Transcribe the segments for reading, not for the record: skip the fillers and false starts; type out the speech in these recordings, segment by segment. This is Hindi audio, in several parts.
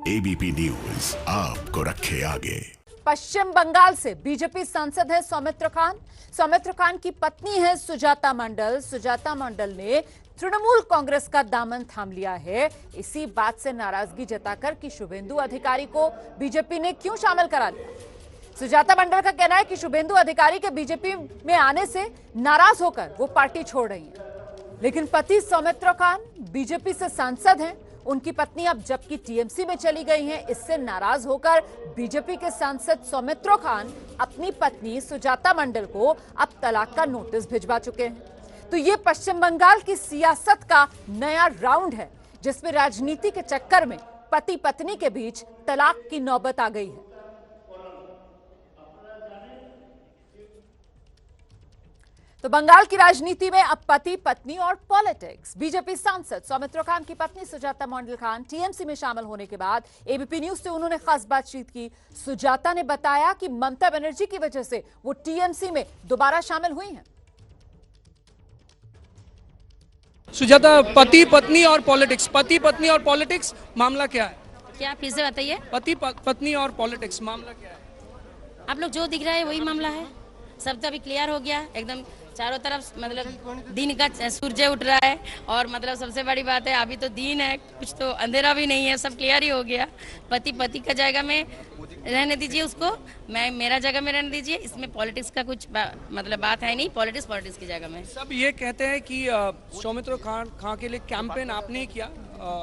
एबीपी न्यूज आपको रखे आगे। पश्चिम बंगाल से बीजेपी सांसद है सौमित्र खान। सौमित्र खान की पत्नी है सुजाता मंडल। सुजाता मंडल ने तृणमूल कांग्रेस का दामन थाम लिया है। इसी बात से नाराजगी जताकर कि शुभेंदु अधिकारी को बीजेपी ने क्यों शामिल करा लिया। सुजाता मंडल का कहना है कि शुभेंदु अधिकारी के बीजेपी में आने से नाराज होकर वो पार्टी छोड़ रही हैं। लेकिन पति सौमित्र खान बीजेपी से सांसद हैं। उनकी पत्नी अब जबकि टीएमसी में चली गई हैं। इससे नाराज होकर बीजेपी के सांसद सौमित्र खान अपनी पत्नी सुजाता मंडल को अब तलाक का नोटिस भिजवा चुके हैं। तो ये पश्चिम बंगाल की सियासत का नया राउंड है, जिसमें राजनीति के चक्कर में पति पत्नी के बीच तलाक की नौबत आ गई है। तो बंगाल की राजनीति में अब पति पत्नी और पॉलिटिक्स। बीजेपी सांसद सौमित्र खान की पत्नी सुजाता मंडल खान टीएमसी में शामिल होने के बाद एबीपी न्यूज से उन्होंने खास बातचीत की। सुजाता ने बताया कि ममता बनर्जी की वजह से वो टीएमसी में दोबारा शामिल हुई हैं। सुजाता, पति पत्नी और पॉलिटिक्स मामला क्या है? क्या फिर से बताइए? पति पत्नी और पॉलिटिक्स मामला क्या है? आप लोग जो दिख रहा है वही मामला है। सब तो अभी क्लियर हो गया एकदम। चारों तरफ मतलब दिन का सूरज उठ रहा है और मतलब सबसे बड़ी बात है अभी तो दिन है, कुछ तो अंधेरा भी नहीं है, सब क्लियर ही हो गया। पति का जगह में रहने दीजिए उसको, मैं मेरा जगह में रहने दीजिए। इसमें पॉलिटिक्स का कुछ मतलब बात है नहीं। पॉलिटिक्स की जगह में सब ये कहते हैं कि सौमित्र खान के लिए कैंपेन आपने ही किया,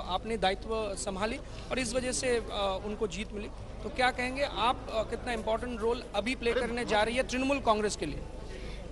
आपने दायित्व संभाली और इस वजह से उनको जीत मिली। तो क्या कहेंगे आप, कितना इम्पोर्टेंट रोल अभी प्ले करने जा रही है तृणमूल कांग्रेस के लिए?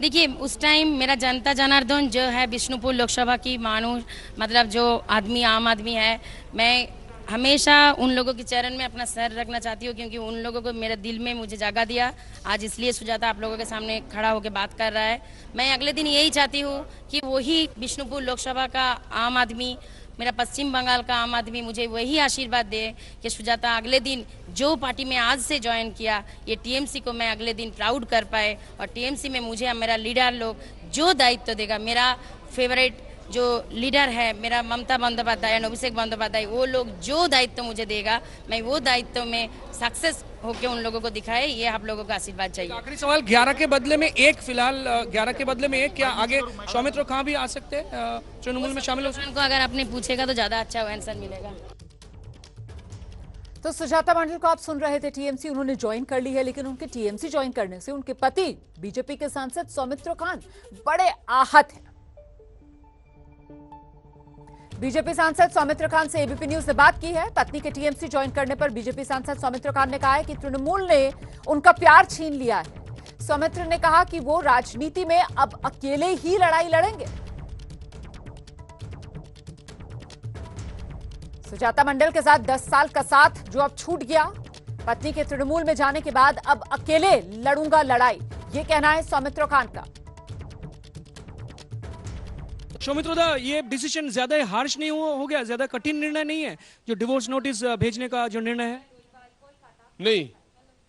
देखिए, उस टाइम मेरा जनता जनार्दन जो है विष्णुपुर लोकसभा की मानुष मतलब जो आदमी आम आदमी है, मैं हमेशा उन लोगों के चरण में अपना सर रखना चाहती हूँ, क्योंकि उन लोगों को मेरे दिल में मुझे जगह दिया। आज इसलिए सुजाता आप लोगों के सामने खड़ा होकर बात कर रहा है। मैं अगले दिन यही चाहती हूँ कि वही विष्णुपुर लोकसभा का आम आदमी, मेरा पश्चिम बंगाल का आम आदमी मुझे वही आशीर्वाद दे कि सुजाता अगले दिन जो पार्टी में आज से ज्वाइन किया, ये टीएमसी को मैं अगले दिन प्राउड कर पाए और टीएमसी में मुझे मेरा लीडर लोग जो दायित्व देगा, मेरा फेवरेट जो लीडर है मेरा ममता बंदोपाध्याय, अभिषेक बंदोपाध्याय, वो लोग जो दायित्व मुझे देगा, मैं वो दायित्व में सक्सेस होके उन लोगों को दिखाए, ये आप लोगों का आशीर्वाद चाहिए। आखिरी सवाल, 11 के बदले में एक, फिलहाल 11 के बदले में एक, क्या आगे सौमित्र खान भी आ सकते हैं तृणमूल में शामिल हो सकते हैं? उनको अगर आपने पूछेगा तो ज्यादा अच्छा आंसर मिलेगा। तो सुजाता मंडल को आप सुन रहे थे। टीएमसी उन्होंने ज्वाइन कर ली है, लेकिन उनके टीएमसी ज्वाइन करने से उनके पति बीजेपी के सांसद सौमित्र खान बड़े आहत हैं। बीजेपी सांसद सौमित्र खान से एबीपी न्यूज ने बात की है। पत्नी के टीएमसी ज्वाइन करने पर बीजेपी सांसद सौमित्र खान ने कहा है कि तृणमूल ने उनका प्यार छीन लिया है। सौमित्र ने कहा कि वो राजनीति में अब अकेले ही लड़ाई लड़ेंगे। सुजाता मंडल के साथ 10 साल का साथ जो अब छूट गया, पत्नी के तृणमूल में जाने के बाद अब अकेले लड़ूंगा लड़ाई, ये कहना है सौमित्र खान का। सौमित्र दा, ये डिसीजन ज्यादा हार्श नहीं हो गया? ज्यादा कठिन निर्णय नहीं है जो डिवोर्स नोटिस भेजने का जो निर्णय है? नहीं,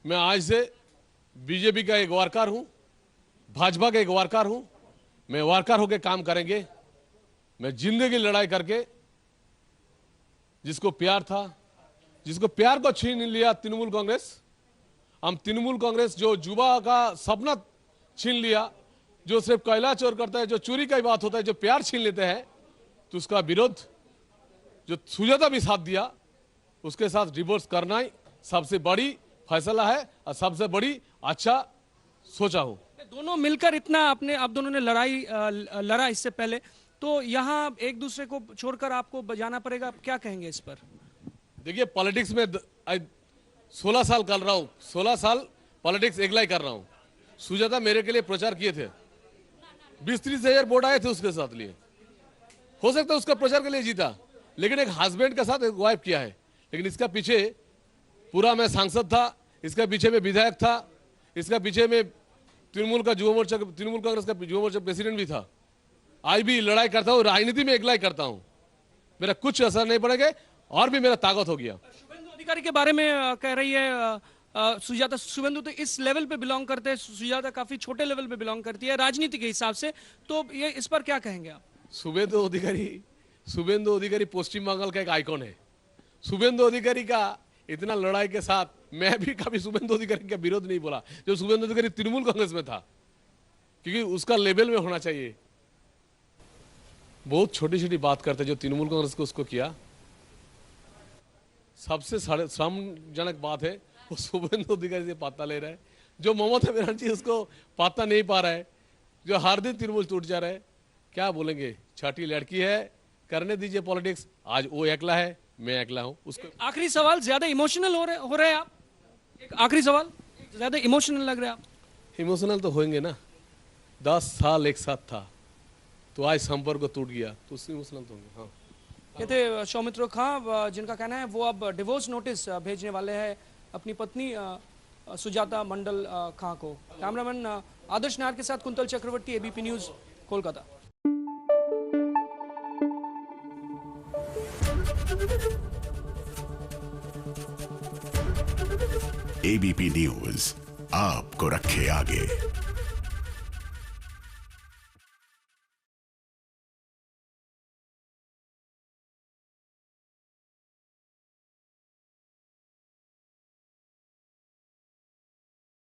मैं आज से बीजेपी का एक वर्कर हूं, भाजपा का एक वर्कर हूं। मैं वर्कर होकर काम करेंगे। मैं जिंदगी लड़ाई करके जिसको प्यार था, जिसको प्यार को छीन लिया तृणमूल कांग्रेस, हम तृणमूल कांग्रेस जो युवा का सपना छीन लिया, जो सिर्फ कोयला चोर करता है, जो चोरी का ही बात होता है, जो प्यार छीन लेते हैं, तो उसका विरोध जो सुजाता भी साथ दिया, उसके साथ डिवोर्स करना ही सबसे बड़ी फैसला है और सबसे बड़ी अच्छा सोचा हूं। दोनों मिलकर इतना आप दोनों ने लड़ा इससे पहले, तो यहाँ एक दूसरे को छोड़कर आपको बजाना पड़ेगा, क्या कहेंगे इस पर? देखिए, पॉलिटिक्स में 16 साल कर रहा हूं, 16 साल पॉलिटिक्स अकेला ही कर रहा हूं। सुजाता मेरे के लिए प्रचार किए थे, 20-30 हजार वोट आए थे उसके साथ लिए। हो सकता है उसका प्रचार के लिए जीता, लेकिन एक हस्बैंड के साथ एक वाइफ किया है। लेकिन इसका पीछे पूरा मैं सांसद था, इसका पीछे में विधायक था, इसका पीछे में तृणमूल कांग्रेस का युवा मोर्चा प्रेसिडेंट भी था। आज भी लड़ाई करता हूँ, राजनीति में अकेला ही करता हूँ, मेरा कुछ असर नहीं पड़ेगा और भी मेरा ताकत हो गया। शुभेंदु अधिकारी के बारे में कह रही है सुजाता, शुभेंदु तो इस लेवल पे बिलोंग करते हैं, सुजाता काफी छोटे लेवल पे बिलोंग करती है राजनीति के हिसाब से, तो ये इस पर क्या कहेंगे आप? शुभेंदु अधिकारी पश्चिम बंगाल का एक आइकॉन है। शुभेंदु अधिकारी का इतना लड़ाई के साथ मैं भी कभी शुभेंदु अधिकारी का विरोध नहीं बोला जब शुभेंदु अधिकारी तृणमूल कांग्रेस में था, क्योंकि उसका लेवल में होना चाहिए। बहुत छोटी छोटी बात करते जो तृणमूल कांग्रेस को उसको किया। सबसे श्रमजनक बात है वो शुभेंदु अधिकारी से पाता ले रहा है, जो ममता बनर्जी उसको पाता नहीं पा रहा है, जो हर दिन तृणमूल टूट जा रहा है। क्या बोलेंगे, छठी लड़की है, करने दीजिए पॉलिटिक्स। आज वो अकेला है, मैं अकेला हूं उसको। आखिरी सवाल, ज्यादा इमोशनल हो रहे हैं आप? एक आखिरी सवाल, ज्यादा इमोशनल लग रहे हैं आप? इमोशनल तो होंगे ना, 10 साल एक साथ था तो आज संपर्क टूट गया तो उससे इमोशनल तो होंगे। हाँ, कहते सौमित्र खां, जिनका कहना है वो अब डिवोर्स नोटिस भेजने वाले हैं अपनी पत्नी सुजाता मंडल खां को। कैमरामैन आदर्श नायर के साथ Kuntal Chakraborty, ABP news, Kolkata. ABP news आपको रखे आगे।